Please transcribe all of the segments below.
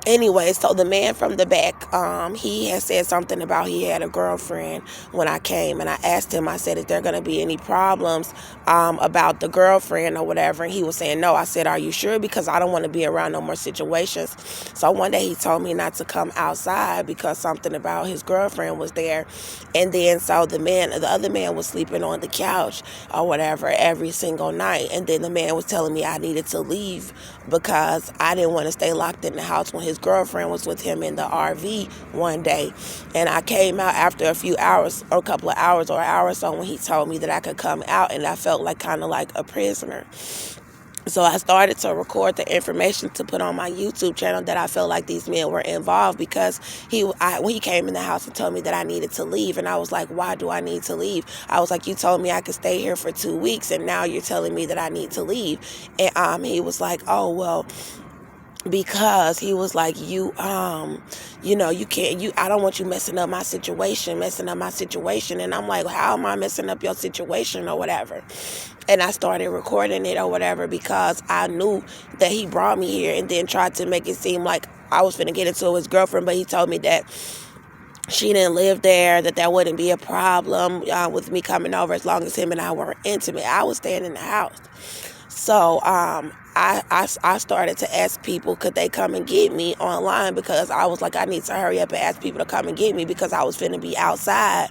Anyway, so the man from the back, he had said something about he had a girlfriend when I came, and I asked him, I said, is there going to be any problems about the girlfriend or whatever? And he was saying no. I said, are you sure? Because I don't want to be around no more situations. So one day he told me not to come outside because something about his girlfriend was there. And then so the other man was sleeping on the couch or whatever every single night. And then the man was telling me I needed to leave because I didn't want to stay locked in the house when his girlfriend was with him in the RV one day. And I came out after a few hours or a couple of hours or an hour or so when he told me that I could come out, and I felt like kind of like a prisoner. So I started to record the information to put on my YouTube channel that I felt like these men were involved, because when he came in the house and told me that I needed to leave, and I was like, why do I need to leave? I was like, you told me I could stay here for 2 weeks, and now you're telling me that I need to leave. And he was like, oh, well, because he was like, you can't, I don't want you messing up my situation. And I'm like, how am I messing up your situation or whatever? And I started recording it or whatever because I knew that he brought me here and then tried to make it seem like I was finna get into his girlfriend, but he told me that she didn't live there, that wouldn't be a problem with me coming over as long as him and I were intimate. I was staying in the house. So I started to ask people, could they come and get me online, because I was like, I need to hurry up and ask people to come and get me because I was finna be outside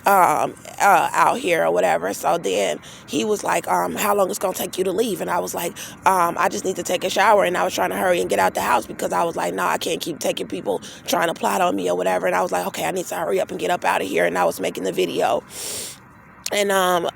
out here or whatever. So then he was like, how long it's gonna take you to leave? And I was like, I just need to take a shower. And I was trying to hurry and get out the house because I was like, no, I can't keep taking people trying to plot on me or whatever. And I was like, okay, I need to hurry up and get up out of here. And I was making the video. And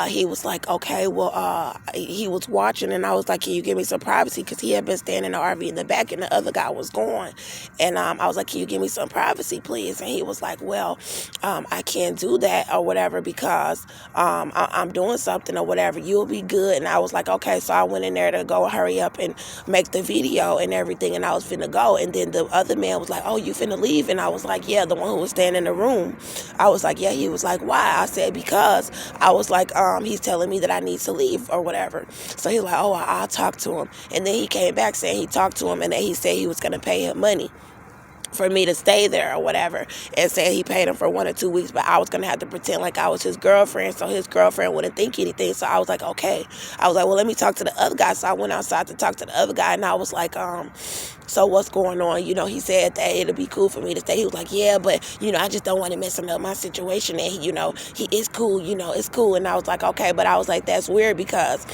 he was like, okay, well, he was watching, and I was like, can you give me some privacy? Because he had been staying in the RV in the back, and the other guy was gone. And I was like, can you give me some privacy, please? And he was like, well, I can't do that or whatever because I'm doing something or whatever. You'll be good. And I was like, okay. So I went in there to go hurry up and make the video and everything, and I was finna go. And then the other man was like, oh, you finna leave? And I was like, yeah, the one who was staying in the room. I was like, yeah. He was like, why? I said, because I was like, he's telling me that I need to leave or whatever. So he's like, oh, I'll talk to him. And then he came back saying he talked to him and that he said he was going to pay him money for me to stay there or whatever, and said he paid him for 1 or 2 weeks, but I was going to have to pretend like I was his girlfriend so his girlfriend wouldn't think anything. So I was like, okay. I was like, well, let me talk to the other guy. So I went outside to talk to the other guy, and I was like, so what's going on? He said that it'll be cool for me to stay. He was like, yeah, but, I just don't want to mess up my situation. And, he is cool, it's cool. And I was like, okay. But I was like, that's weird because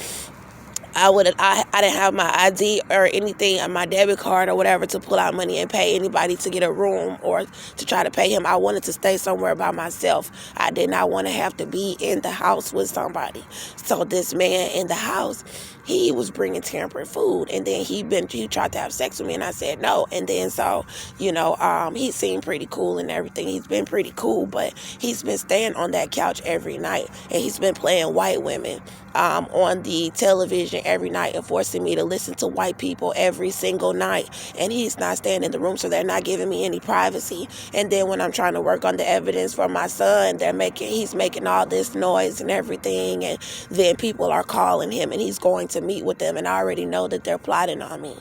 I didn't have my ID or anything on my debit card or whatever to pull out money and pay anybody to get a room or to try to pay him. I wanted to stay somewhere by myself. I did not want to have to be in the house with somebody. So this man in the house, he was bringing tampered food, and then he tried to have sex with me, and I said no. And then so he seemed pretty cool and everything. He's been pretty cool, but he's been staying on that couch every night, and he's been playing white women on the television every night and forcing me to listen to white people every single night. And he's not staying in the room, so they're not giving me any privacy. And then when I'm trying to work on the evidence for my son, he's making all this noise and everything, and then people are calling him and he's going to meet with them, and I already know that they're plotting on me.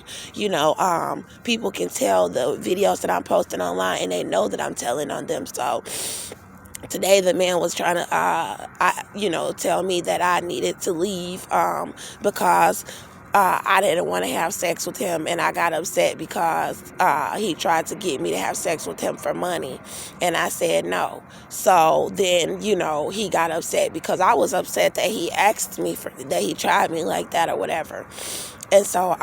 People can tell the videos that I'm posting online, and they know that I'm telling on them. So today the man was trying to tell me that I needed to leave because I didn't want to have sex with him, and I got upset because he tried to get me to have sex with him for money, and I said no. So then, he got upset because I was upset that he asked me that he tried me like that or whatever. And so,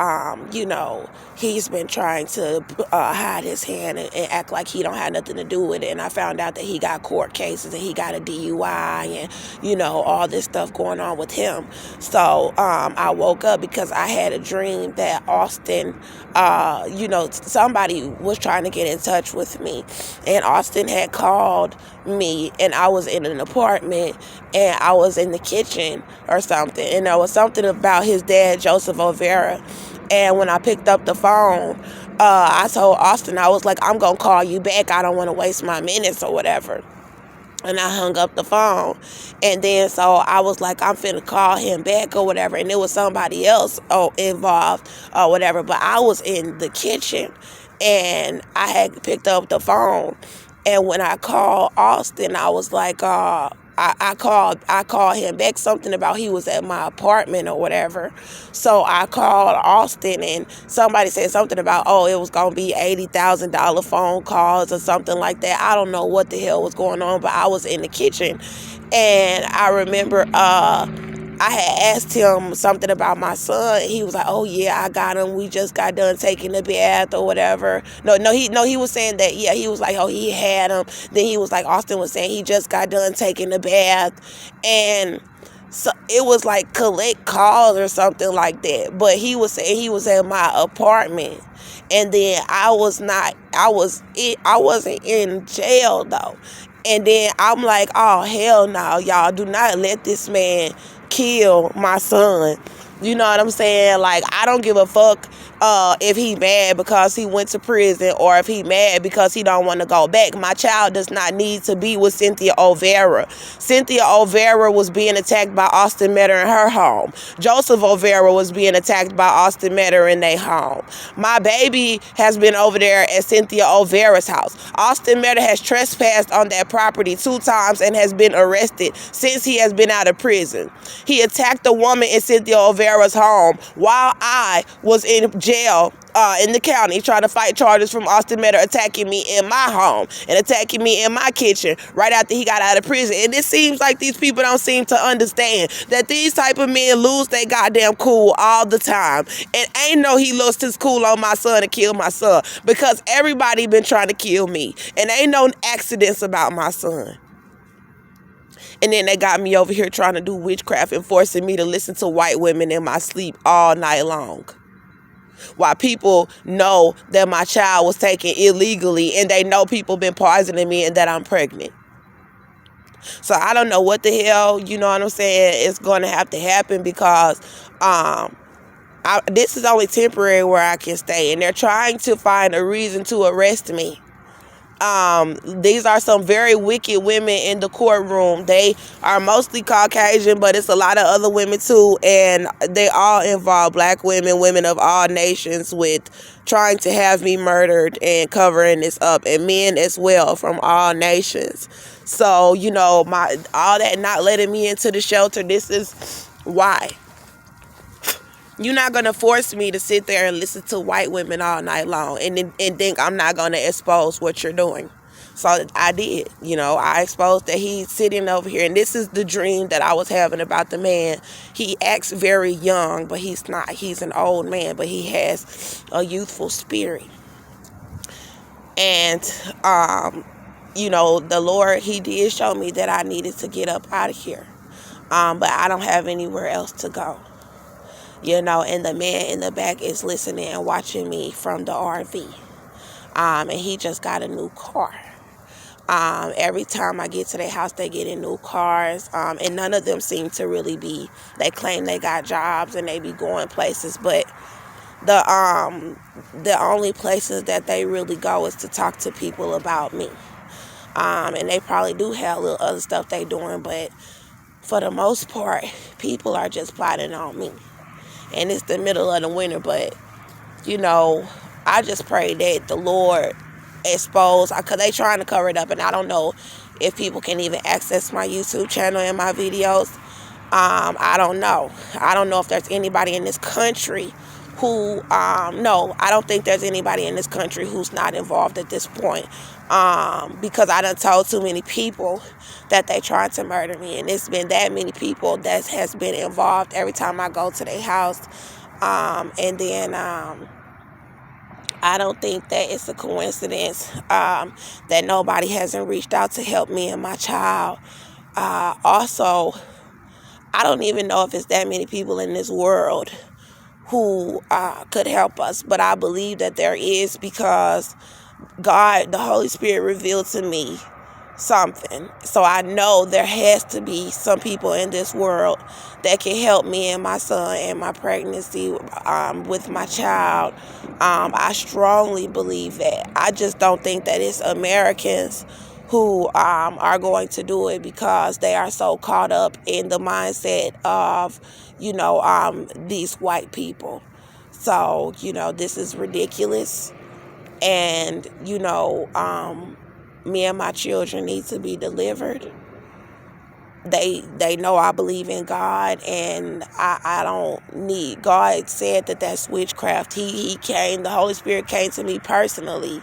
he's been trying to hide his hand and act like he don't have nothing to do with it. And I found out that he got court cases and he got a DUI and, all this stuff going on with him. So I woke up because I had a dream that Austin, somebody was trying to get in touch with me. And Austin had called me, and I was in an apartment, and I was in the kitchen or something. And there was something about his dad, Joseph O'Vera. And when I picked up the phone, I told Austin, I was like, I'm going to call you back. I don't want to waste my minutes or whatever. And I hung up the phone. And then so I was like, I'm finna call him back or whatever. And there was somebody else involved or whatever. But I was in the kitchen. And I had picked up the phone, and when I called Austin, I was like, I called him back, something about he was at my apartment or whatever. So I called Austin, and somebody said something about, oh, it was gonna be $80,000 phone calls or something like that. I don't know what the hell was going on, but I was in the kitchen, and I remember I had asked him something about my son. He was like, "Oh yeah, I got him. We just got done taking the bath or whatever." He was saying that. Yeah, he was like, "Oh, he had him." Then he was like, Austin was saying he just got done taking the bath, and so it was like collect calls or something like that. But he was saying he was at my apartment, and then I wasn't in jail though. And then I'm like, oh hell no, y'all do not let this man kill my son. You know what I'm saying? Like, I don't give a fuck if he mad because he went to prison, or if he mad because he don't want to go back. My child does not need to be with Cynthia O'Vera. Cynthia O'Vera was being attacked by Austin Metter in her home. Joseph O'Vera was being attacked by Austin Metter in their home. My baby has been over there at Cynthia O'Vera's house. Austin Metter has trespassed on that property 2 times and has been arrested since he has been out of prison. He attacked a woman in Cynthia O'Vera's home while I was in jail in the county, trying to fight charges from Austin Metter attacking me in my home and attacking me in my kitchen right after he got out of prison. And it seems like these people don't seem to understand that these type of men lose their goddamn cool all the time. And ain't no he lost his cool on my son and killed my son, because everybody been trying to kill me, and ain't no accidents about my son. And then they got me over here trying to do witchcraft and forcing me to listen to white women in my sleep all night long, while people know that my child was taken illegally, and they know people been poisoning me and that I'm pregnant. So I don't know what the hell, you know what I'm saying, is going to have to happen, because this is only temporary where I can stay, and they're trying to find a reason to arrest me. These are some very wicked women in the courtroom. They are mostly Caucasian, but it's a lot of other women too, and they all involve black women, women of all nations, with trying to have me murdered and covering this up, and men as well from all nations. So, you know, all that not letting me into the shelter, this is why. You're not going to force me to sit there and listen to white women all night long and think I'm not going to expose what you're doing. So I did. You know, I exposed that he's sitting over here. And this is the dream that I was having about the man. He acts very young, but he's not. He's an old man, but he has a youthful spirit. And, you know, the Lord, he did show me that I needed to get up out of here. But I don't have anywhere else to go. You know, and the man in the back is listening and watching me from the RV. And he just got a new car. Every time I get to their house, they get in new cars. And none of them seem to really be, they claim they got jobs and they be going places. But the only places that they really go is to talk to people about me. And they probably do have a little other stuff they doing. But for the most part, people are just plotting on me. And it's the middle of the winter, but, you know, I just pray that the Lord expose, because they trying to cover it up, and I don't know if people can even access my YouTube channel and my videos. I don't know. I don't know if there's anybody in this country who, no, I don't think there's anybody in this country who's not involved at this point, because I done told too many people that they tried to murder me, and it's been that many people that has been involved every time I go to their house. And then I don't think that it's a coincidence that nobody hasn't reached out to help me and my child. Also, I don't even know if it's that many people in this world who could help us, but I believe that there is, because God, the Holy Spirit, revealed to me something. So I know there has to be some people in this world that can help me and my son and my pregnancy with my child. I strongly believe that. I just don't think that it's Americans who are going to do it, because they are so caught up in the mindset of, you know, these white people. So, you know, this is ridiculous. And me and my children need to be delivered. They know I believe in God, and I don't need. God said that that's witchcraft. He came, the Holy Spirit came to me personally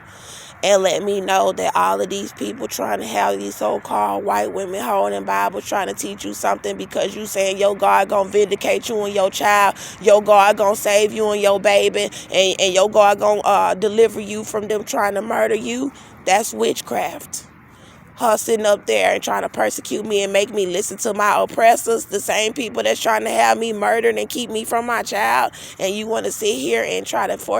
and let me know that all of these people trying to have these so-called white women holding Bibles trying to teach you something because you saying your God gonna vindicate you and your child, your God gonna save you and your baby, and your God gonna deliver you from them trying to murder you. That's witchcraft. Her sitting up there and trying to persecute me and make me listen to my oppressors, the same people that's trying to have me murdered and keep me from my child, and you want to sit here and try to force